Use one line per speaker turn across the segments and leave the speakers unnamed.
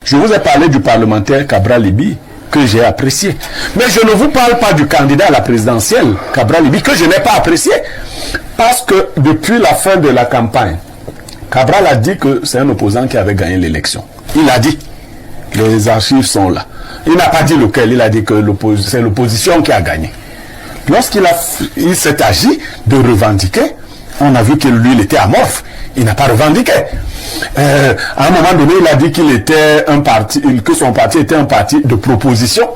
Je vous ai parlé du parlementaire Cabral Libi, que j'ai apprécié. Mais je ne vous parle pas du candidat à la présidentielle, Cabral Libi, que je n'ai pas apprécié. Parce que depuis la fin de la campagne, Cabral a dit que c'est un opposant qui avait gagné l'élection. Il a dit. Les archives sont là. Il n'a pas dit lequel, il a dit que c'est l'opposition qui a gagné. Lorsqu'il s'est agi de revendiquer, on a vu que lui, il était amorphe. Il n'a pas revendiqué. À un moment donné, il a dit qu'il était un parti, que son parti était un parti de proposition.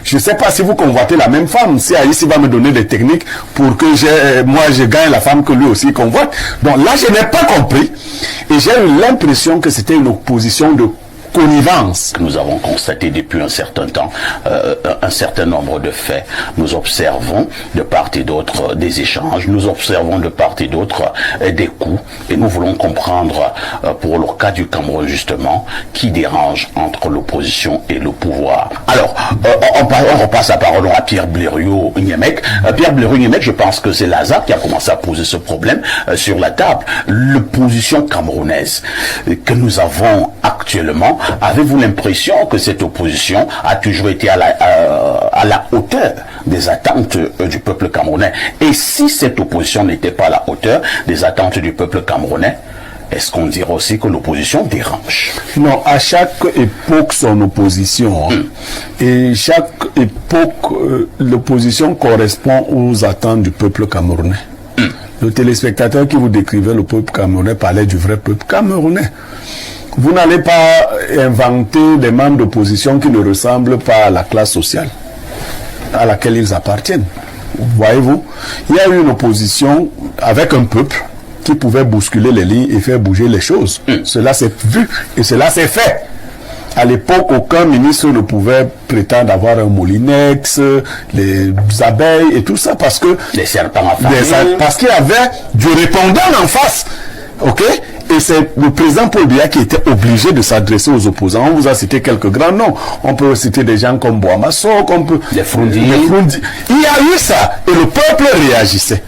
Je ne sais pas si vous convoitez la même femme. Si Aïssi va me donner des techniques pour que moi je gagne la femme que lui aussi convoite. Donc là, je n'ai pas compris. Et j'ai eu l'impression que c'était une opposition de connivence.
Nous avons constaté depuis un certain temps un certain nombre de faits. Nous observons de part et d'autre des échanges, nous observons de part et d'autre des coups, et nous voulons comprendre pour le cas du Cameroun justement qui dérange entre l'opposition et le pouvoir. Alors, on repasse la parole à Pierre Blériot-Niémec. Pierre Blériot-Niémec, je pense que c'est Lazare qui a commencé à poser ce problème sur la table. L'opposition camerounaise que nous avons actuellement, avez-vous l'impression que cette opposition a toujours été à la hauteur des attentes du peuple camerounais? Et si cette opposition n'était pas à la hauteur des attentes du peuple camerounais, est-ce qu'on dirait aussi que l'opposition dérange?
Non, à chaque époque son opposition. Et chaque époque, l'opposition correspond aux attentes du peuple camerounais. Le téléspectateur qui vous décrivait le peuple camerounais parlait du vrai peuple camerounais. Vous n'allez pas inventer des membres d'opposition qui ne ressemblent pas à la classe sociale à laquelle ils appartiennent. Voyez-vous, il y a eu une opposition avec un peuple qui pouvait bousculer les lignes et faire bouger les choses. Cela s'est vu et cela s'est fait. À l'époque, aucun ministre ne pouvait prétendre avoir un moulinex, les abeilles et tout ça parce que
les serpents à
parce qu'il y avait du répondant en face. Ok? Et c'est le président Paul Biya qui était obligé de s'adresser aux opposants. On vous a cité quelques grands noms. On peut citer des gens comme Boamasso,
les Frundi.
Il y a eu ça. Et le peuple réagissait.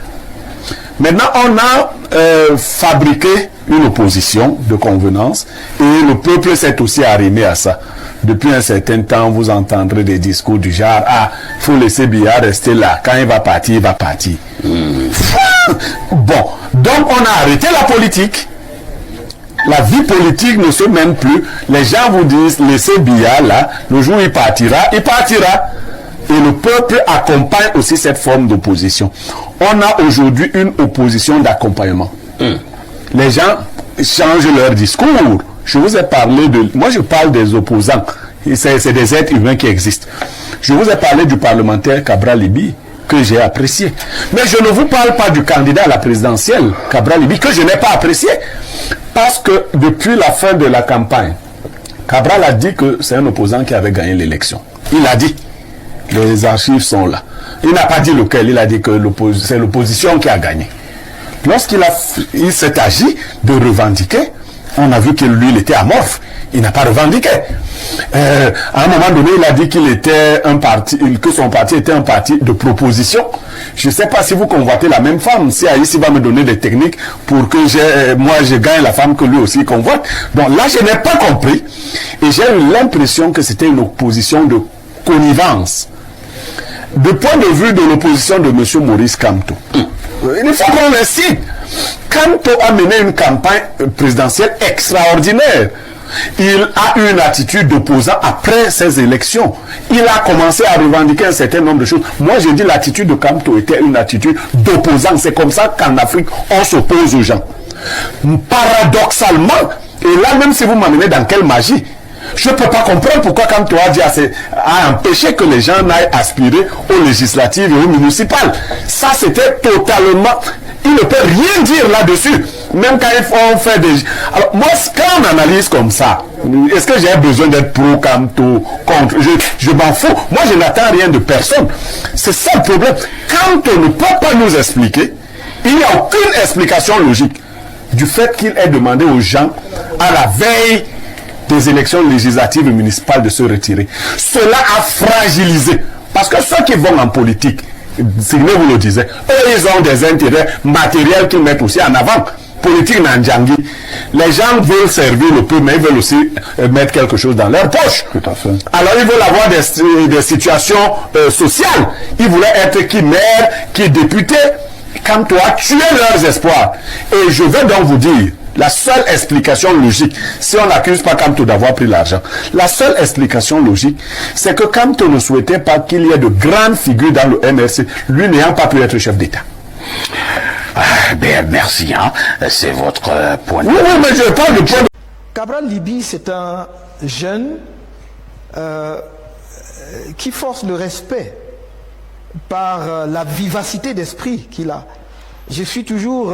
Maintenant, on a fabriqué une opposition de convenance. Et le peuple s'est aussi arrimé à ça. Depuis un certain temps, vous entendrez des discours du genre « Ah, il faut laisser Biya rester là. Quand il va partir, il va partir. Bon, donc on a arrêté la politique. La vie politique ne se mène plus. Les gens vous disent, laissez Biya là, le jour où il partira, il partira. Et le peuple accompagne aussi cette forme d'opposition. On a aujourd'hui une opposition d'accompagnement. Les gens changent leur discours. Je vous ai parlé de... Moi, je parle des opposants. C'est des êtres humains qui existent. Je vous ai parlé du parlementaire Cabral Libi, que j'ai apprécié. Mais je ne vous parle pas du candidat à la présidentielle, Cabral Libi, que je n'ai pas apprécié. Parce que depuis la fin de la campagne, Cabral a dit que c'est un opposant qui avait gagné l'élection. Il a dit. Les archives sont là. Il n'a pas dit lequel, il a dit que c'est l'opposition qui a gagné. Lorsqu'il s'est agi de revendiquer, on a vu que lui, il était amorphe. Il n'a pas revendiqué. À un moment donné, il a dit qu'il était un parti, que son parti était un parti de proposition. Je ne sais pas si vous convoitez la même femme. Si Aïssi va me donner des techniques pour que moi je gagne la femme que lui aussi convoite. Donc là, je n'ai pas compris. Et j'ai eu l'impression que c'était une opposition de connivence. Du point de vue de l'opposition de M. Maurice Kamto, il faut qu'on le cite. Kamto a mené une campagne présidentielle extraordinaire. Il a eu une attitude d'opposant après ces élections. Il a commencé à revendiquer un certain nombre de choses. Moi, je dis l'attitude de Kamto était une attitude d'opposant. C'est comme ça qu'en Afrique, on s'oppose aux gens. Paradoxalement, et là, même si vous m'amenez dans quelle magie, je ne peux pas comprendre pourquoi Kamto a dit à empêcher que les gens n'aillent aspirer aux législatives et aux municipales. Ça, c'était totalement... Il ne peut rien dire là-dessus. Même quand on fait des... Alors, moi, quand on analyse comme ça, est-ce que j'ai besoin d'être pro Kamto, contre? Je m'en fous. Moi, je n'attends rien de personne. C'est ça le problème. Kamto ne peut pas nous expliquer. Il n'y a aucune explication logique du fait qu'il ait demandé aux gens, à la veille des élections législatives et municipales, de se retirer. Cela a fragilisé. Parce que ceux qui vont en politique, Signé vous le disait, eux ils ont des intérêts matériels qu'ils mettent aussi en avant. politique Nanjangi, les gens veulent servir le peuple, mais ils veulent aussi mettre quelque chose dans leur poche.
Tout à fait.
Alors ils veulent avoir des situations sociales. Ils voulaient être qui maire, qui député. Comme toi, tuer leurs espoirs. Et je vais donc vous dire, la seule explication logique, si on n'accuse pas Kamto d'avoir pris l'argent, la seule explication logique, c'est que Kamto ne souhaitait pas qu'il y ait de grandes figures dans le MRC, lui n'ayant pas pu être chef d'État.
Ben, merci, hein. C'est votre point de vue.
Oui, mais je parle de point de...
Cabral Libye, c'est un jeune qui force le respect par la vivacité d'esprit qu'il a. Je suis toujours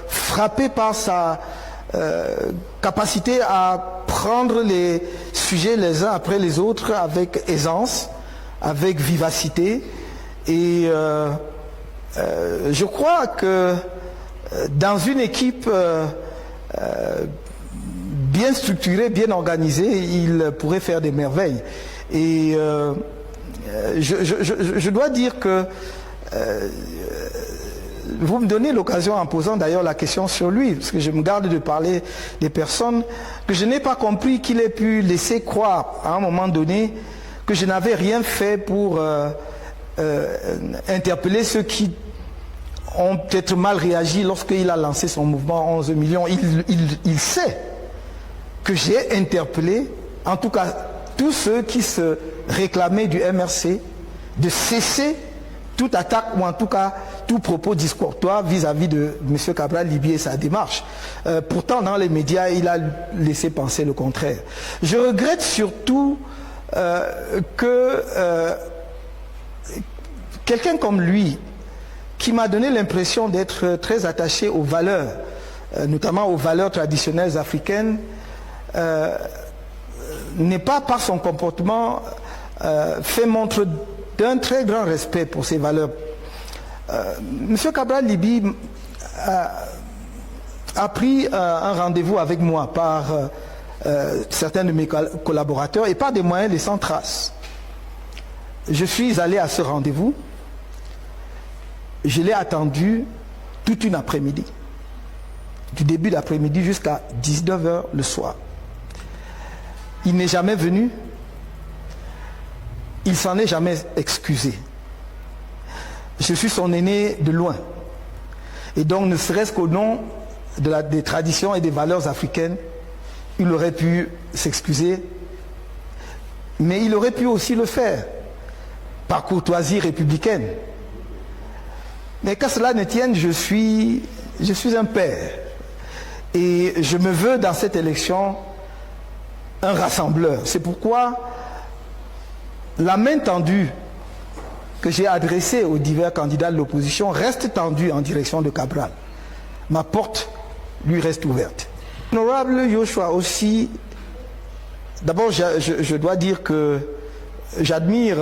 frappé par sa capacité à prendre les sujets les uns après les autres avec aisance, avec vivacité. Et je crois que dans une équipe bien structurée, bien organisée, il pourrait faire des merveilles. Et je dois dire que vous me donnez l'occasion, en posant d'ailleurs la question sur lui, parce que je me garde de parler des personnes, que je n'ai pas compris qu'il ait pu laisser croire à un moment donné que je n'avais rien fait pour interpeller ceux qui ont peut-être mal réagi lorsqu'il a lancé son mouvement 11 millions. Il sait que j'ai interpellé, en tout cas, tous ceux qui se réclamaient du MRC de cesser toute attaque ou en tout cas tout propos discourtois vis-à-vis de M. Cabral Libye et sa démarche. Pourtant, dans les médias, il a laissé penser le contraire. Je regrette surtout que quelqu'un comme lui, qui m'a donné l'impression d'être très attaché aux valeurs, notamment aux valeurs traditionnelles africaines, n'est pas par son comportement fait montre d'un très grand respect pour ces valeurs. M. Cabral Libye a pris un rendez-vous avec moi par certains de mes collaborateurs et par des moyens laissant trace. Je suis allé à ce rendez-vous, je l'ai attendu toute une après-midi, du début d'après-midi jusqu'à 19h le soir. Il n'est jamais venu, il s'en est jamais excusé. Je suis son aîné de loin. Et donc, ne serait-ce qu'au nom des traditions et des valeurs africaines, il aurait pu s'excuser, mais il aurait pu aussi le faire, par courtoisie républicaine. Mais qu'à cela ne tienne, je suis un père. Et je me veux dans cette élection un rassembleur. C'est pourquoi la main tendue que j'ai adressée aux divers candidats de l'opposition reste tendue en direction de Cabral. Ma porte lui reste ouverte. L'honorable Yoshua aussi, d'abord je dois dire que j'admire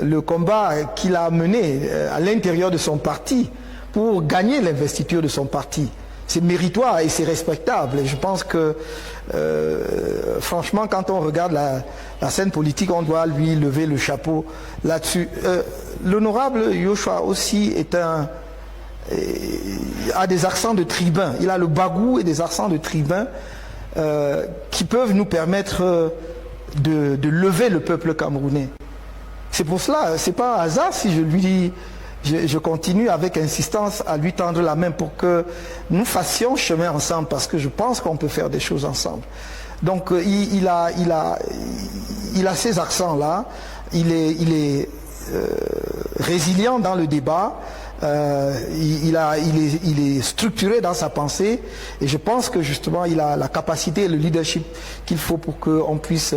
le combat qu'il a mené à l'intérieur de son parti pour gagner l'investiture de son parti. C'est méritoire et c'est respectable. Et je pense que, franchement, quand on regarde la scène politique, on doit lui lever le chapeau là-dessus. L'honorable Yoshua aussi a des accents de tribun. Il a le bagou et des accents de tribun qui peuvent nous permettre de lever le peuple camerounais. C'est pour cela, c'est pas un hasard si je lui dis... Je continue avec insistance à lui tendre la main pour que nous fassions chemin ensemble, parce que je pense qu'on peut faire des choses ensemble. Donc il a ces accents-là, il est résilient dans le débat, il est structuré dans sa pensée, et je pense que justement il a la capacité et le leadership qu'il faut pour qu'on puisse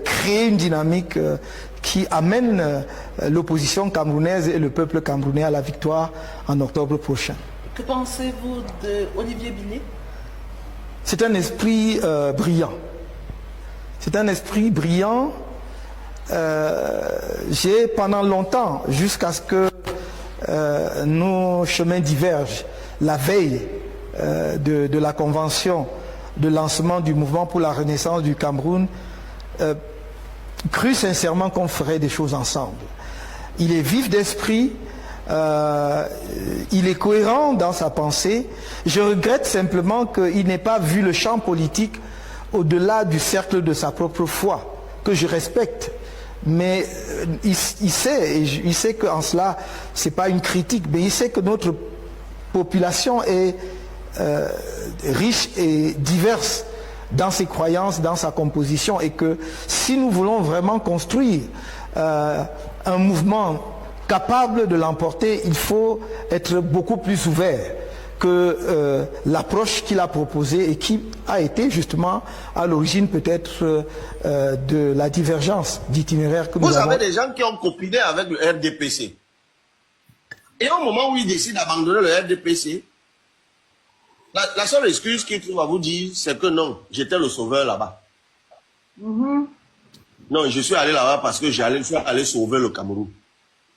créer une dynamique qui amène l'opposition camerounaise et le peuple camerounais à la victoire en octobre prochain.
Que pensez-vous d'Olivier Binet?
C'est un esprit brillant. C'est un esprit brillant. J'ai pendant longtemps, jusqu'à ce que nos chemins divergent, la veille de la convention de lancement du mouvement pour la renaissance du Cameroun, cru sincèrement qu'on ferait des choses ensemble. Il est vif d'esprit, il est cohérent dans sa pensée. Je regrette simplement qu'il n'ait pas vu le champ politique au-delà du cercle de sa propre foi, que je respecte. Mais il sait qu'en cela, ce n'est pas une critique, mais il sait que notre population est riche et diverse dans ses croyances, dans sa composition, et que si nous voulons vraiment construire un mouvement capable de l'emporter, il faut être beaucoup plus ouvert que l'approche qu'il a proposée et qui a été justement à l'origine peut-être de la divergence d'itinéraire que nous avons.
Vous avez des gens qui ont copié avec le RDPC. Et au moment où ils décident d'abandonner le RDPC, la seule excuse qu'ils trouvent à vous dire, c'est que non, j'étais le sauveur là-bas. Non, je suis allé là-bas parce que je suis allé sauver le Cameroun.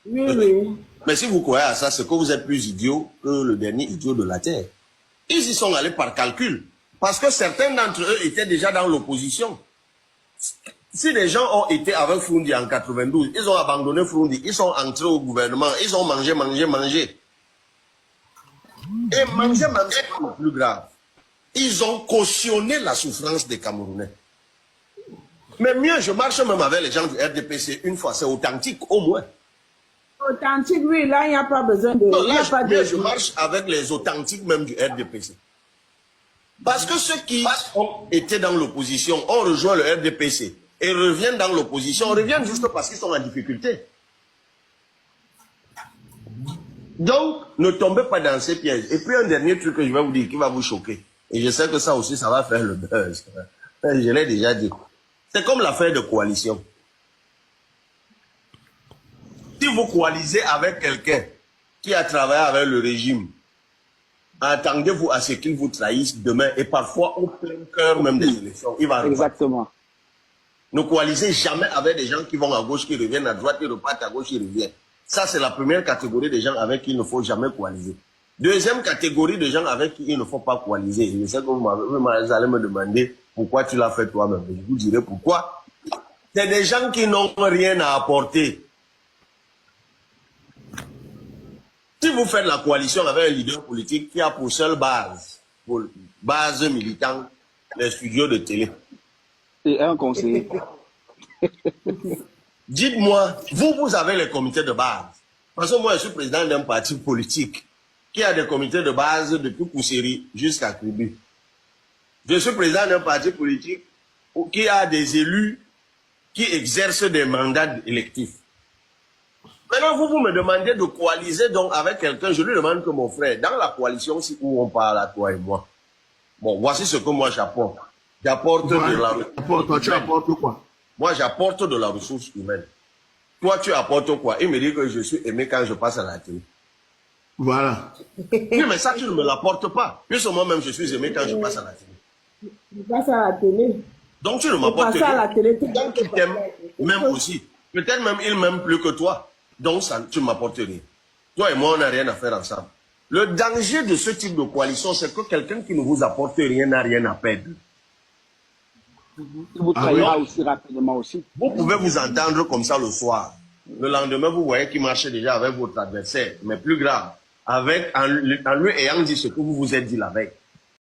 Oui, oui.
Mais si vous croyez à ça, c'est que vous êtes plus idiot que le dernier idiot de la Terre. Ils y sont allés par calcul. Parce que certains d'entre eux étaient déjà dans l'opposition. Si les gens ont été avec Froundi en 92, ils ont abandonné Froundi, ils sont entrés au gouvernement, ils ont mangé. Et manger, c'est pas le plus grave. Ils ont cautionné la souffrance des Camerounais. Mais mieux, je marche même avec les gens du RDPC une fois, c'est authentique au moins.
Authentique, oui, là, il n'y a pas besoin de...
Non, là, je marche avec les authentiques même du RDPC. Parce que ceux qui ont été dans l'opposition ont rejoint le RDPC et reviennent dans l'opposition, reviennent juste parce qu'ils sont en difficulté. Donc, ne tombez pas dans ces pièges. Et puis, un dernier truc que je vais vous dire qui va vous choquer. Et je sais que ça aussi, ça va faire le buzz. Je l'ai déjà dit. C'est comme l'affaire de coalition. Si vous coalisez avec quelqu'un qui a travaillé avec le régime, attendez-vous à ce qu'il vous trahisse demain et parfois au plein cœur même des élections. Il va repartir.
Exactement.
Ne coalisez jamais avec des gens qui vont à gauche, qui reviennent à droite, qui repartent à gauche, qui reviennent. Ça, c'est la première catégorie des gens avec qui il ne faut jamais coaliser. Deuxième catégorie de gens avec qui il ne faut pas coaliser. Je sais que vous allez me demander pourquoi tu l'as fait toi-même. Je vous dirai pourquoi. C'est des gens qui n'ont rien à apporter. Si vous faites la coalition avec un leader politique qui a pour seule base militante, les studios de télé.
Et un conseiller.
Dites-moi, vous avez les comités de base. Parce que moi, je suis président d'un parti politique qui a des comités de base depuis Pousseri jusqu'à Kribi. Je suis président d'un parti politique qui a des élus qui exercent des mandats électifs. Maintenant, vous me demandez de coaliser donc avec quelqu'un. Je lui demande que mon frère, dans la coalition où on parle à toi et moi, bon, voici ce que moi j'apporte. J'apporte de la...
Toi, tu apportes quoi?
Moi, j'apporte de la ressource humaine. Toi, tu apportes quoi? Il me dit que je suis aimé quand je passe à la télé.
Voilà.
Oui, mais ça, tu ne me l'apportes pas. Puisque moi-même, je suis aimé quand je passe à la télé.
Je passe à la télé.
Donc, tu ne m'apportes
pas. À la télé.
Donc, tu t'aimes même aussi. Peut-être même, il m'aime plus que toi. Donc, ça, tu ne m'apportes rien. Toi et moi, on n'a rien à faire ensemble. Le danger de ce type de coalition, c'est que quelqu'un qui ne vous apporte rien n'a rien à perdre.
Il vous trahira aussi rapidement aussi.
Vous pouvez vous entendre comme ça le soir. Le lendemain, vous voyez qu'il marchait déjà avec votre adversaire. Mais plus grave, en lui ayant dit ce que vous vous êtes dit la veille.